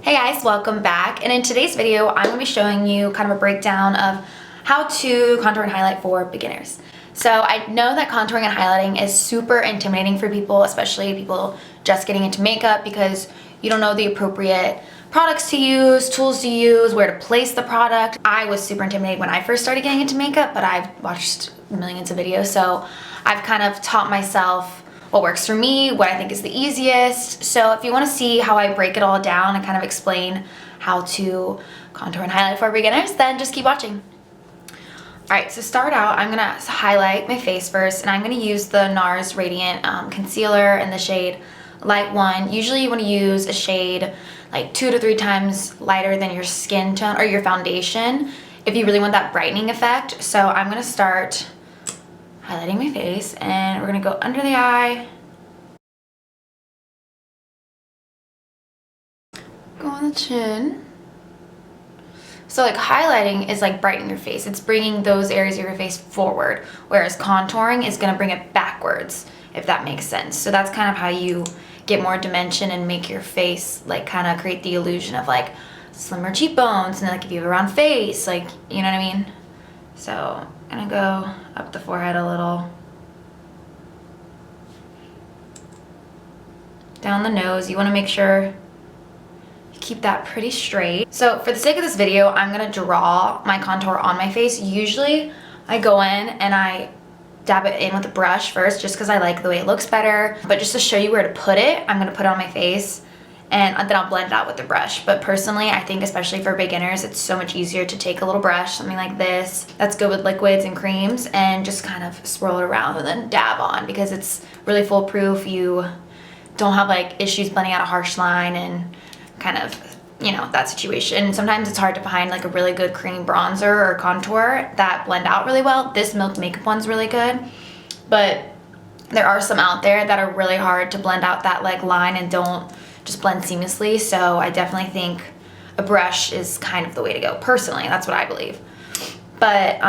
Hey guys, welcome back. And in today's video, I'm going to be showing you kind of a breakdown of how to contour and highlight for beginners. So I know that contouring and highlighting is super intimidating for people, especially people just getting into makeup, because you don't know the appropriate products to use, tools to use, where to place the product. I was super intimidated when I first started getting into makeup, but I've watched millions of videos, so I've kind of taught myself what works for me, what I think is the easiest. So if you want to see how I break it all down and kind of explain how to contour and highlight for beginners, then just keep watching. Alright, so start out, I'm going to highlight my face first, and I'm going to use the Nars Radiant Concealer in the shade Light 1. Usually you want to use a shade like 2 to 3 times lighter than your skin tone or your foundation if you really want that brightening effect. So I'm going to start highlighting my face, and we're going to go under the eye, go on the chin. So like highlighting is like brightening your face. It's bringing those areas of your face forward, whereas contouring is going to bring it backwards, if that makes sense. So that's kind of how you get more dimension and make your face like kind of create the illusion of like slimmer cheekbones, and like if you have a round face, like, you know what I mean? So I'm gonna go up the forehead a little, down the nose. You want to make sure you keep that pretty straight. So for the sake of this video, I'm gonna draw my contour on my face. Usually I go in and I dab it in with a brush first, just because I like the way it looks better. But just to show you where to put it, I'm gonna put it on my face, and then I'll blend it out with the brush. But personally, I think especially for beginners, it's so much easier to take a little brush, something like this, that's good with liquids and creams, and just kind of swirl it around and then dab on, because it's really foolproof. You don't have like issues blending out a harsh line and kind of, you know, that situation. Sometimes it's hard to find like a really good cream bronzer or contour that blend out really well. This Milk Makeup one's really good, but there are some out there that are really hard to blend out that like line and don't just blend seamlessly. So I definitely think a brush is kind of the way to go. Personally, that's what I believe. But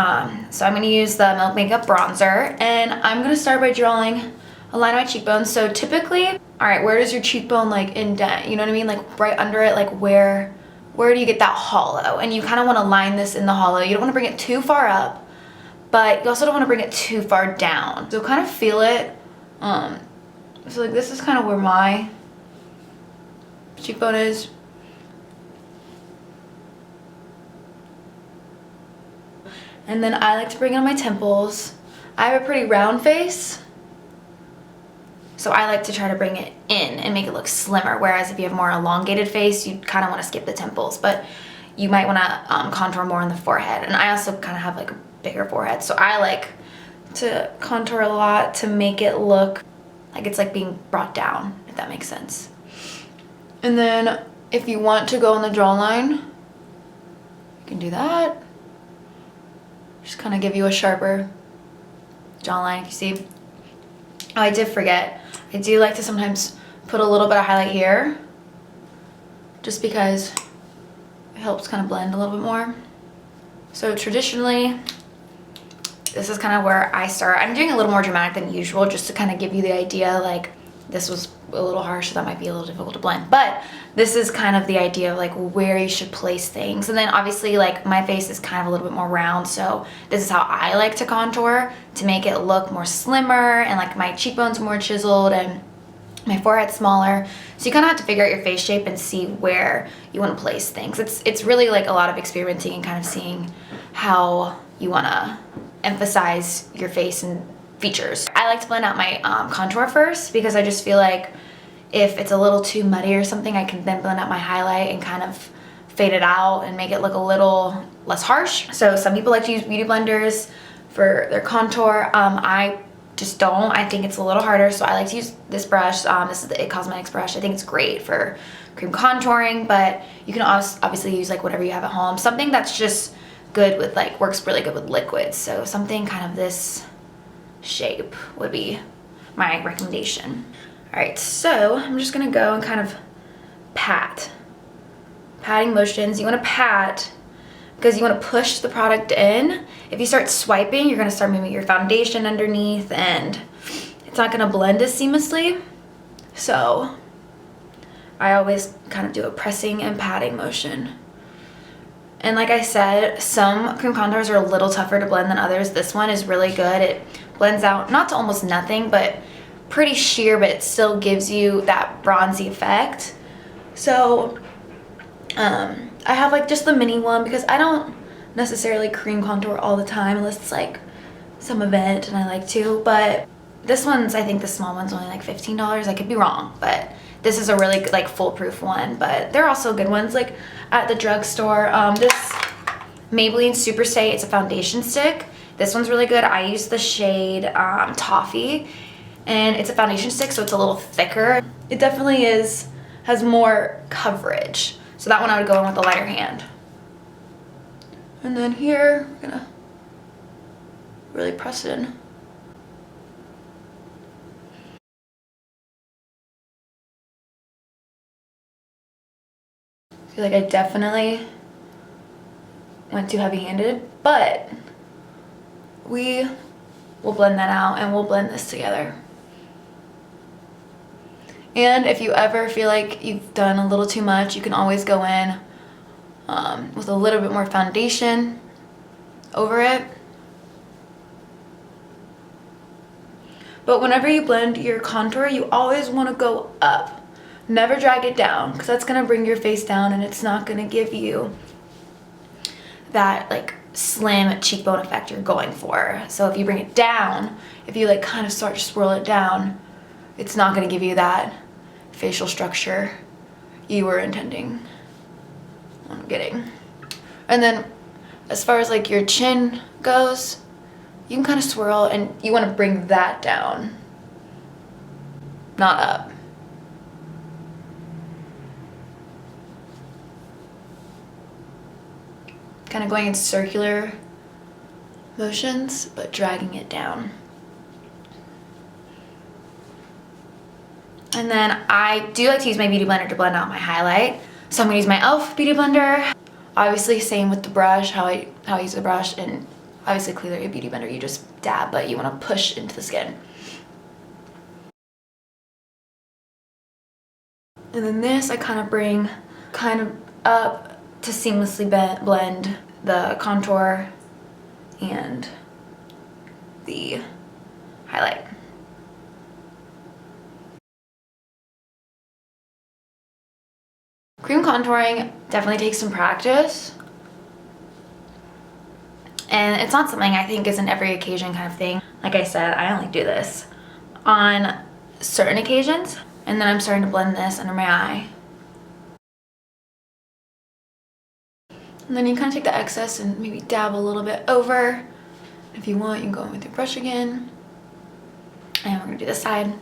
so I'm going to use the Milk Makeup bronzer, and I'm going to start by drawing a line of my cheekbones. So typically, all right, where does your cheekbone like indent? You know what I mean? Like right under it, like where do you get that hollow? And you kind of want to line this in the hollow. You don't want to bring it too far up, but you also don't want to bring it too far down. So kind of feel it. So like this is kind of where my cheekbone is. And then I like to bring it on my temples. I have a pretty round face, so I like to try to bring it in and make it look slimmer, whereas if you have more elongated face, you kind of want to skip the temples, but you might want to contour more on the forehead. And I also kind of have like a bigger forehead, so I like to contour a lot to make it look like it's like being brought down, if that makes sense. And then if you want to go on the jawline, you can do that. Just kind of give you a sharper jawline, if you see. Oh, I did forget. I do like to sometimes put a little bit of highlight here, just because it helps kind of blend a little bit more. So traditionally, this is kind of where I start. I'm doing a little more dramatic than usual, just to kind of give you the idea, like this was a little harsh, so that might be a little difficult to blend, but this is kind of the idea of like where you should place things. And then obviously like my face is kind of a little bit more round, so this is how I like to contour to make it look more slimmer, and like my cheekbones more chiseled and my forehead smaller. So you kind of have to figure out your face shape and see where you want to place things. It's really like a lot of experimenting and kind of seeing how you want to emphasize your face and features. I like to blend out my contour first, because I just feel like if it's a little too muddy or something, I can then blend out my highlight and kind of fade it out and make it look a little less harsh. So some people like to use beauty blenders for their contour. I just don't. I think it's a little harder, so I like to use this brush. This is the It Cosmetics brush. I think it's great for cream contouring, but you can also obviously use like whatever you have at home. Something that's just good with like, works really good with liquids. So something kind of this shape would be my recommendation. All right, so I'm just gonna go and kind of patting motions. You want to pat because you want to push the product in. If you start swiping, you're gonna start moving your foundation underneath, and it's not gonna blend as seamlessly. So I always kind of do a pressing and patting motion. And like I said, some cream contours are a little tougher to blend than others. This one is really good. It blends out not to almost nothing, but pretty sheer, but it still gives you that bronzy effect. So I have like just the mini one because I don't necessarily cream contour all the time unless it's like some event and I like to. But this one's, I think the small one's only like $15. I could be wrong, but this is a really like foolproof one. But they're also good ones like at the drugstore. This Maybelline Super Stay, it's a foundation stick. This one's really good. I use the shade Toffee, and it's a foundation stick, so it's a little thicker. It definitely has more coverage. So that one I would go in with a lighter hand. And then here, we're gonna really press it in. I feel like I definitely went too heavy-handed, but we will blend that out and we'll blend this together. And if you ever feel like you've done a little too much, you can always go in with a little bit more foundation over it. But whenever you blend your contour, you always want to go up. Never drag it down, because that's going to bring your face down and it's not going to give you that like slim cheekbone effect you're going for. So if you bring it down, if you like kind of start to swirl it down, it's not going to give you that facial structure you were intending on getting. And then as far as like your chin goes, you can kind of swirl and you want to bring that down, not up. Kind of going in circular motions, but dragging it down. And then I do like to use my Beauty Blender to blend out my highlight. So I'm gonna use my e.l.f. Beauty Blender. Obviously same with the brush, how I use the brush, and obviously clearly a Beauty Blender, you just dab, but you wanna push into the skin. And then this, I kind of bring up to seamlessly blend the contour and the highlight. Cream contouring definitely takes some practice, and it's not something I think is an every occasion kind of thing. Like I said, I only do this on certain occasions, and then I'm starting to blend this under my eye. And then you kind of take the excess and maybe dab a little bit over. If you want, you can go in with your brush again. And we're gonna do this side.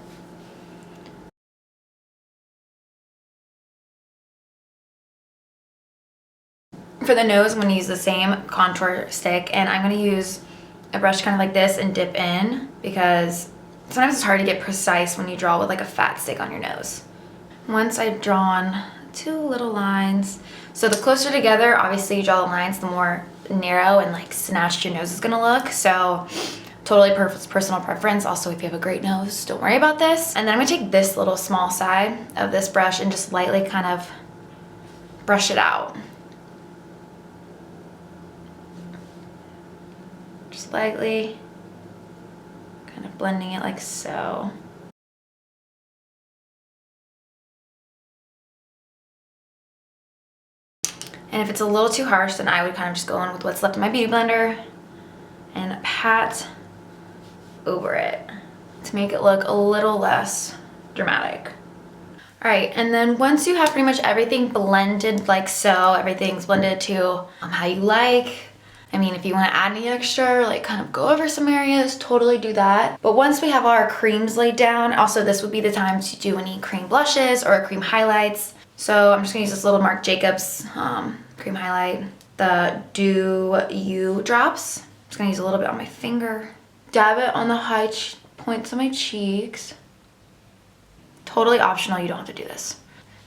For the nose, I'm gonna use the same contour stick, and I'm gonna use a brush kind of like this and dip in, because sometimes it's hard to get precise when you draw with like a fat stick on your nose. Once I've drawn 2 little lines, so the closer together, obviously you draw the lines, the more narrow and like snatched your nose is gonna look. So totally personal preference. Also, if you have a great nose, don't worry about this. And then I'm gonna take this little small side of this brush and just lightly kind of brush it out. Just lightly kind of blending it like so. And if it's a little too harsh, then I would kind of just go in with what's left in my Beauty Blender and pat over it to make it look a little less dramatic. All right, and then once you have pretty much everything blended like so, everything's blended to how you like. I mean, if you want to add any extra, like kind of go over some areas, totally do that. But once we have all our creams laid down, also this would be the time to do any cream blushes or cream highlights. So I'm just gonna use this little Marc Jacobs cream highlight, the Do You drops. I'm just gonna use a little bit on my finger. Dab it on the high points of my cheeks. Totally optional, you don't have to do this.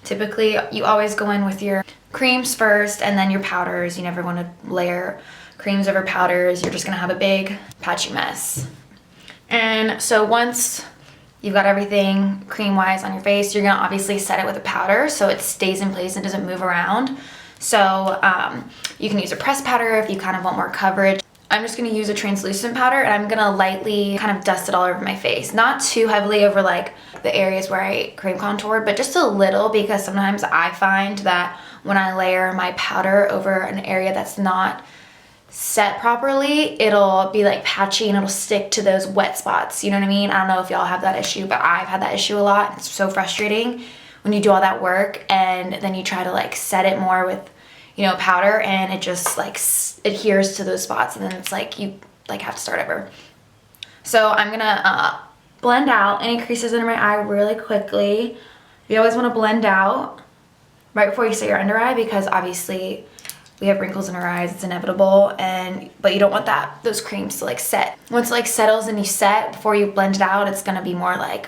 Typically, you always go in with your creams first and then your powders. You never wanna layer creams over powders. You're just gonna have a big patchy mess. And so once you've got everything cream-wise on your face, you're gonna obviously set it with a powder so it stays in place and doesn't move around. So you can use a pressed powder if you kind of want more coverage. I'm just gonna use a translucent powder and I'm gonna lightly kind of dust it all over my face. Not too heavily over like the areas where I cream contoured, but just a little, because sometimes I find that when I layer my powder over an area that's not set properly, it'll be like patchy and it'll stick to those wet spots. You know what I mean? I don't know if y'all have that issue, but I've had that issue a lot. It's so frustrating when you do all that work and then you try to like set it more with, you know, powder, and it just like adheres to those spots, and then it's like you like have to start over. So I'm gonna blend out any creases under my eye really quickly. You always want to blend out right before you set your under eye, because obviously we have wrinkles in our eyes, it's inevitable, but you don't want those creams to like set. Once it like settles and you set, before you blend it out, it's gonna be more like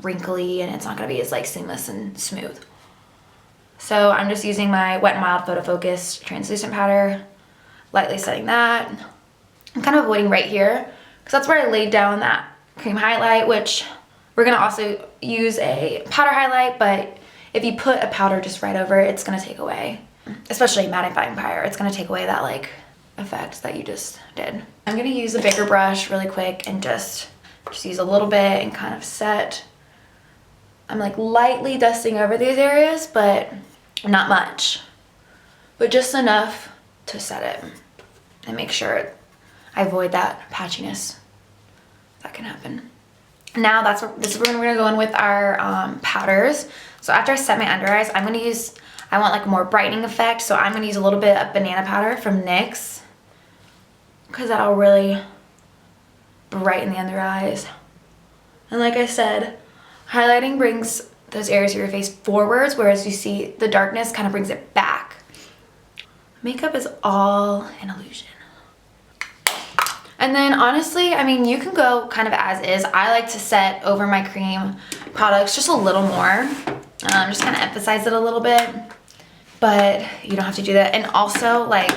wrinkly, and it's not gonna be as like seamless and smooth. So I'm just using my Wet n Wild Photofocus translucent powder, lightly setting that. I'm kind of avoiding right here, because that's where I laid down that cream highlight, which we're gonna also use a powder highlight, but if you put a powder just right over it, it's gonna take away, especially mattifying powder, it's gonna take away that like effect that you just did. I'm gonna use a bigger brush really quick and just use a little bit and kind of set. I'm like lightly dusting over these areas, but not much, but just enough to set it and make sure I avoid that patchiness that can happen. Now this is where we're gonna go in with our powders. So after I set my under eyes, I want like a more brightening effect, so I'm gonna use a little bit of banana powder from NYX, because that'll really brighten the under eyes. And like I said, highlighting brings those areas of your face forwards, whereas you see the darkness kind of brings it back. Makeup is all an illusion. And then honestly, I mean, you can go kind of as is. I like to set over my cream products just a little more. Just kind of emphasize it a little bit, but you don't have to do that. And also, like,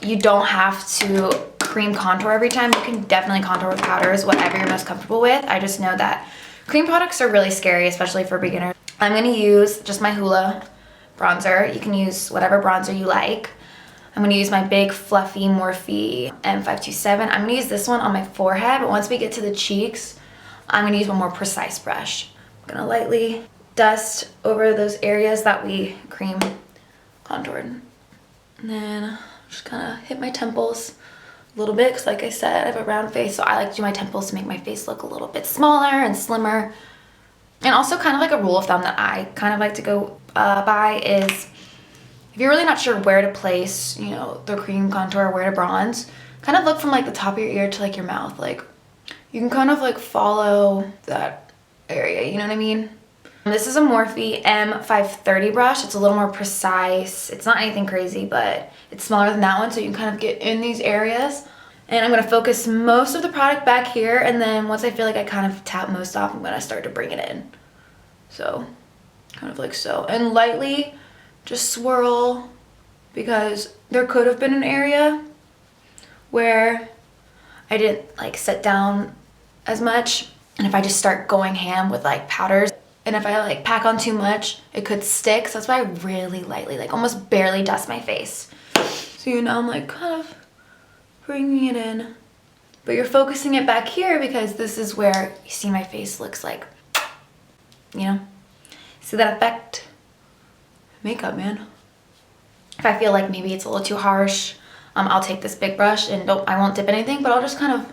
you don't have to cream contour every time. You can definitely contour with powders, whatever you're most comfortable with. I just know that cream products are really scary, especially for beginners. I'm gonna use just my Hoola bronzer. You can use whatever bronzer you like. I'm gonna use my big fluffy Morphe M527. I'm gonna use this one on my forehead, but once we get to the cheeks, I'm gonna use one more precise brush. I'm gonna lightly dust over those areas that we cream contoured. And then just kinda hit my temples a little bit, because like I said, I have a round face, so I like to do my temples to make my face look a little bit smaller and slimmer. And also kind of like a rule of thumb that I kind of like to go by is, if you're really not sure where to place, you know, the cream contour, where to bronze, kind of look from like the top of your ear to like your mouth. Like, you can kind of like follow that area, you know what I mean? This is a Morphe M530 brush. It's a little more precise. It's not anything crazy, but it's smaller than that one, so you can kind of get in these areas. And I'm gonna focus most of the product back here, and then once I feel like I kind of tap most off, I'm gonna start to bring it in. So, kind of like so. And lightly just swirl, because there could have been an area where I didn't like set down as much. And if I just start going ham with like powders, and if I like pack on too much, it could stick. So that's why I really lightly, like almost barely dust my face. So you know, I'm like kind of bringing it in, but you're focusing it back here, because this is where you see my face looks like, you know, see that effect? Makeup, man. If I feel like maybe it's a little too harsh, I'll take this big brush and I won't dip anything, but I'll just kind of,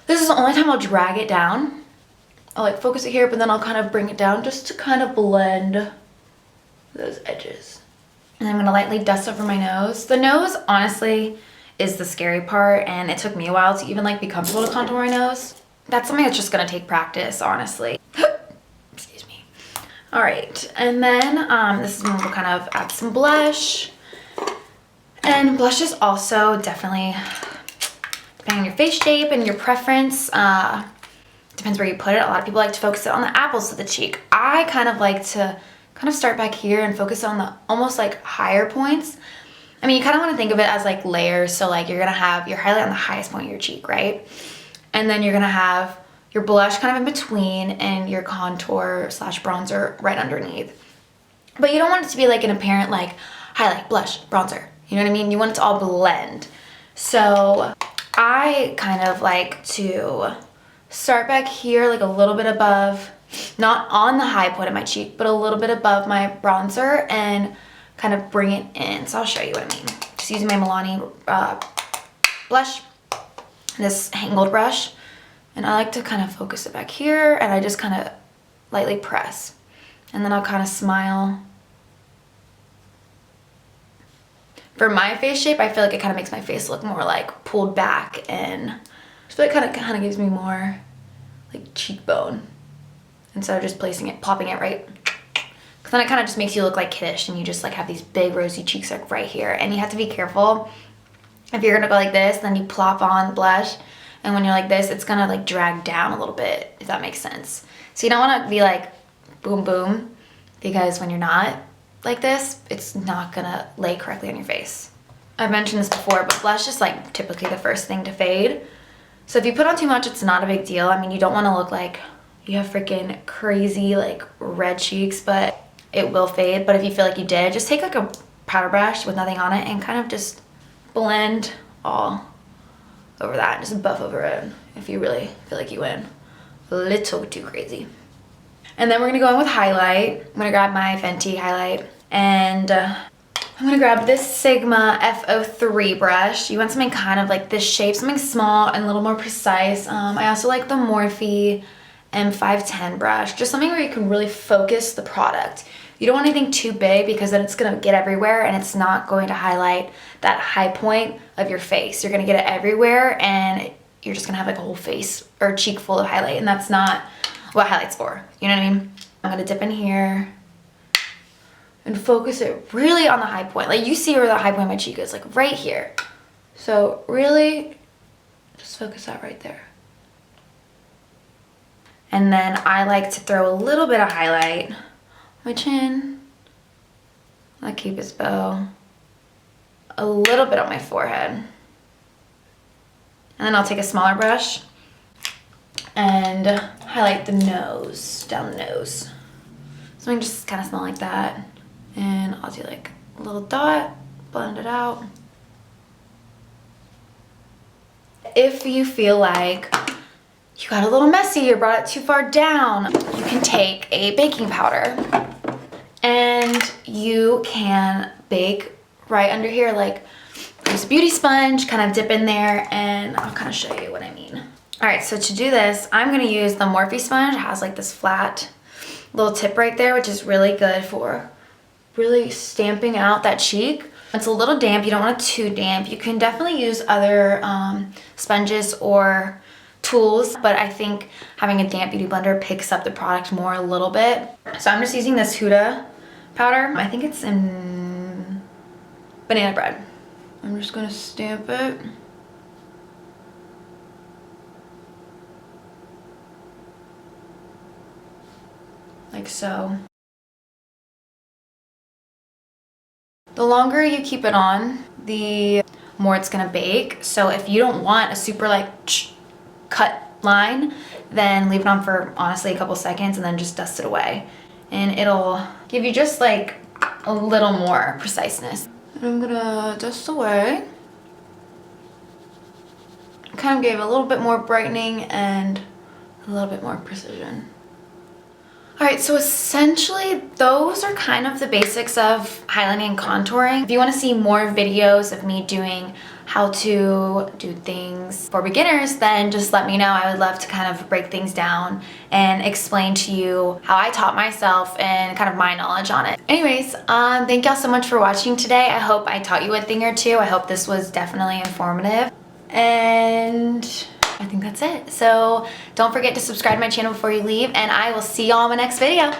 this is the only time I'll drag it down. I'll like focus it here, but then I'll kind of bring it down just to kind of blend those edges. And I'm gonna lightly dust over my nose. The nose, honestly, is the scary part, and it took me a while to even like be comfortable to contour my nose. That's something that's just gonna take practice, honestly. Excuse me. All right, and then this is when we'll kind of add some blush. And blush is also definitely, depending on your face shape and your preference, depends where you put it. A lot of people like to focus it on the apples of the cheek. I kind of like to kind of start back here and focus on the almost like higher points. I mean, you kind of want to think of it as like layers. So like you're gonna have your highlight on the highest point of your cheek, right? And then you're gonna have your blush kind of in between, and your contour slash bronzer right underneath. But you don't want it to be like an apparent like highlight, blush, bronzer. You know what I mean? You want it to all blend. So I kind of like to start back here like a little bit above, not on the high point of my cheek, but a little bit above my bronzer, and kind of bring it in. So I'll show you what I mean. Just using my Milani blush, this angled brush, and I like to kind of focus it back here, and I just kind of lightly press, and then I'll kind of smile. For my face shape, I feel like it kind of makes my face look more like pulled back, and I feel like it kind of gives me more like cheekbone instead of just placing it, popping it right. Because then it kind of just makes you look like kiddish, and you just like have these big rosy cheeks like right here. And you have to be careful. If you're gonna go like this, then you plop on the blush, and when you're like this, it's gonna like drag down a little bit, if that makes sense. So you don't wanna be like boom boom, because when you're not like this, it's not gonna lay correctly on your face. I've mentioned this before, but blush is like typically the first thing to fade. So if you put on too much, it's not a big deal. I mean, you don't wanna look like you have freaking crazy like red cheeks, but it will fade. But if you feel like you did, just take like a powder brush with nothing on it and kind of just blend all over that. Just buff over it if you really feel like you went a little too crazy. And then we're gonna go in with highlight. I'm gonna grab my Fenty highlight, and I'm gonna grab this Sigma F03 brush. You want something kind of like this shape, something small and a little more precise. I also like the Morphe M510 brush, just something where you can really focus the product. You don't want anything too big, because then it's gonna get everywhere and it's not going to highlight that high point of your face. You're gonna get it everywhere, and you're just gonna have like a whole face or cheek full of highlight, and that's not what highlight's for. You know what I mean? I'm gonna dip in here and focus it really on the high point. Like, you see where the high point of my cheek is, like right here. So really just focus that right there. And then I like to throw a little bit of highlight on my chin, like Cupid's bow, a little bit on my forehead. And then I'll take a smaller brush and highlight the nose, down the nose. Something just kind of smell like that. And I'll do like a little dot, blend it out. If you feel like you got a little messy or brought it too far down, you can take a baking powder and you can bake right under here, like use a beauty sponge, kind of dip in there, and I'll kind of show you what I mean. All right, so to do this, I'm gonna use the Morphe sponge. It has like this flat little tip right there, which is really good for really stamping out that cheek. It's a little damp, you don't want it too damp. You can definitely use other sponges or tools, but I think having a damp beauty blender picks up the product more a little bit. So I'm just using this Hoola powder. I think it's in banana bread. I'm just gonna stamp it. Like so. The longer you keep it on, the more it's gonna bake. So if you don't want a super like cut line, then leave it on for honestly a couple seconds and then just dust it away. And it'll give you just like a little more preciseness. And I'm gonna dust away. Kind of gave a little bit more brightening and a little bit more precision. All right, so essentially those are kind of the basics of highlighting and contouring. If you want to see more videos of me doing how to do things for beginners, then just let me know. I would love to kind of break things down and explain to you how I taught myself and kind of my knowledge on it. Anyways, thank y'all so much for watching today. I hope I taught you a thing or two. I hope this was definitely informative. And I think that's it. So don't forget to subscribe to my channel before you leave, and I will see y'all in my next video.